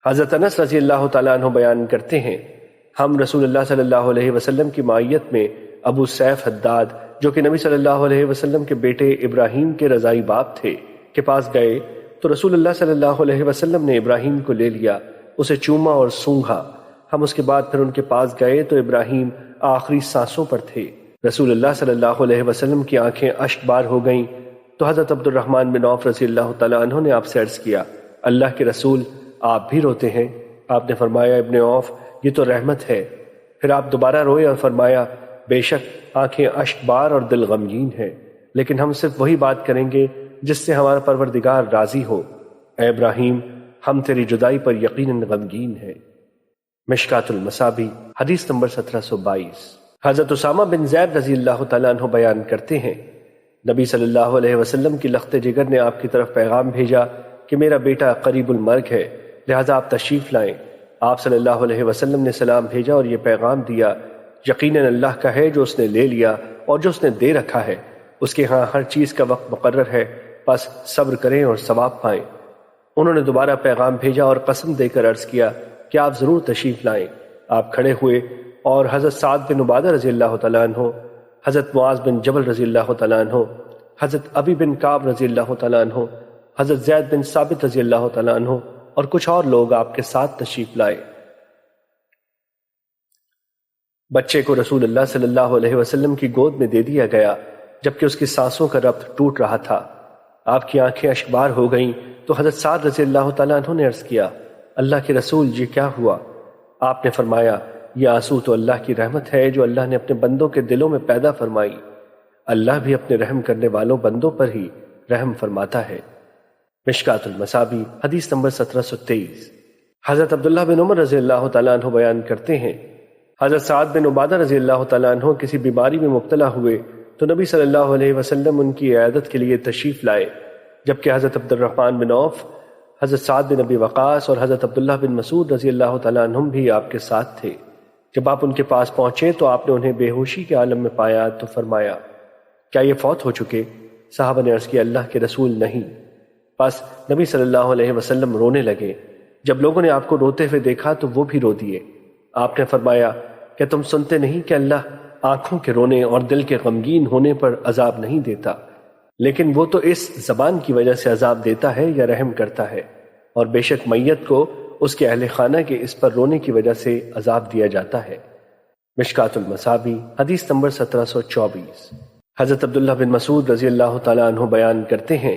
حضرت انس رضی اللہ تعالیٰ عنہ بیان کرتے ہیں، ہم رسول اللہ صلی اللہ علیہ وسلم کی معیت میں ابو سیف حداد جو کہ نبی صلی اللہ علیہ وسلم کے بیٹے ابراہیم کے رضائی باپ تھے کے پاس گئے تو رسول اللہ صلی اللہ علیہ وسلم نے ابراہیم کو لے لیا، اسے چوما اور سونگھا۔ ہم اس کے بعد پھر ان کے پاس گئے تو ابراہیم آخری سانسوں پر تھے۔ رسول اللہ صلی اللہ علیہ وسلم کی آنکھیں اشک بار ہو گئیں تو حضرت عبد الرحمن بن عوف رضی اللہ تعالیٰ عنہ نے آپ سے عرض کیا، اللہ کے رسول آپ بھی روتے ہیں؟ آپ نے فرمایا، ابن عوف یہ تو رحمت ہے۔ پھر آپ دوبارہ روئے اور فرمایا، بے شک آنکھیں اشک بار اور دل غمگین ہے، لیکن ہم صرف وہی بات کریں گے جس سے ہمارا پروردگار راضی ہو۔ اے ابراہیم، ہم تیری جدائی پر یقیناً غمگین ہیں۔ مشکات المصابیح حدیث نمبر 1722۔ حضرت اسامہ بن زید رضی اللہ تعالیٰ عنہ بیان کرتے ہیں، نبی صلی اللہ علیہ وسلم کی لخت جگر نے آپ کی طرف پیغام بھیجا کہ میرا بیٹا قریب المرگ ہے، لہذا آپ تشریف لائیں۔ آپ صلی اللہ علیہ وسلم نے سلام بھیجا اور یہ پیغام دیا، یقیناً اللہ کا ہے جو اس نے لے لیا اور جو اس نے دے رکھا ہے، اس کے ہاں ہر چیز کا وقت مقرر ہے، بس صبر کریں اور ثواب پائیں۔ انہوں نے دوبارہ پیغام بھیجا اور قسم دے کر عرض کیا کہ آپ ضرور تشریف لائیں۔ آپ کھڑے ہوئے اور حضرت سعد بن عبادہ رضی اللہ تعالیٰ عنہ، حضرت معاذ بن جبل رضی اللہ تعالیٰ عنہ، حضرت ابی بن کعب رضی اللہ تعالیٰ عنہ، حضرت زید بن ثابت رضی اللہ تعالیٰ عنہ اور کچھ اور لوگ آپ کے ساتھ تشریف لائے۔ بچے کو رسول اللہ صلی اللہ علیہ وسلم کی گود میں دے دیا گیا جبکہ اس کی سانسوں کا ربط ٹوٹ رہا تھا۔ آپ کی آنکھیں اشکبار ہو گئیں تو حضرت سعد رضی اللہ تعالیٰ عنہ نے عرض کیا، اللہ کے رسول یہ کیا ہوا؟ آپ نے فرمایا، یہ آنسو تو اللہ کی رحمت ہے جو اللہ نے اپنے بندوں کے دلوں میں پیدا فرمائی۔ اللہ بھی اپنے رحم کرنے والوں بندوں پر ہی رحم فرماتا ہے۔ مشکات المصابیح حدیث نمبر 1723۔ حضرت عبداللہ بن عمر رضی اللہ تعالیٰ عنہ بیان کرتے ہیں، حضرت سعد بن عبادہ رضی اللہ تعالیٰ عنہ کسی بیماری میں مبتلا ہوئے تو نبی صلی اللہ علیہ وسلم ان کی عیادت کے لیے تشریف لائے، جبکہ حضرت عبد الرحمن بن عوف، حضرت سعد بن ابی وقاص اور حضرت عبداللہ بن مسعود رضی اللہ تعالیٰ عنہم بھی آپ کے ساتھ تھے۔ جب آپ ان کے پاس پہنچے تو آپ نے انہیں بے ہوشی کے عالم میں پایا تو فرمایا، کیا یہ فوت ہو چکے؟ صحابہ نے عرض کیا، اللہ کے رسول نہیں۔ بس نبی صلی اللہ علیہ وسلم رونے لگے۔ جب لوگوں نے آپ کو روتے ہوئے دیکھا تو وہ بھی رو دیے۔ آپ نے فرمایا، کیا تم سنتے نہیں کہ اللہ آنکھوں کے رونے اور دل کے غمگین ہونے پر عذاب نہیں دیتا، لیکن وہ تو اس زبان کی وجہ سے عذاب دیتا ہے یا رحم کرتا ہے، اور بے شک میت کو اس کے اہل خانہ کے اس پر رونے کی وجہ سے عذاب دیا جاتا ہے۔ مشکات المصابیح حدیث نمبر 1724۔ حضرت عبداللہ بن مسعود رضی اللہ تعالیٰ عنہ بیان کرتے ہیں،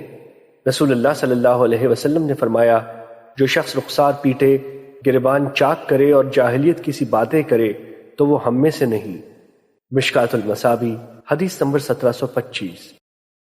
رسول اللہ صلی اللہ علیہ وسلم نے فرمایا، جو شخص رخسار پیٹے، گریبان چاک کرے اور جاہلیت کی سی باتیں کرے تو وہ ہم میں سے نہیں۔ مشکات المصابیح حدیث نمبر 1725۔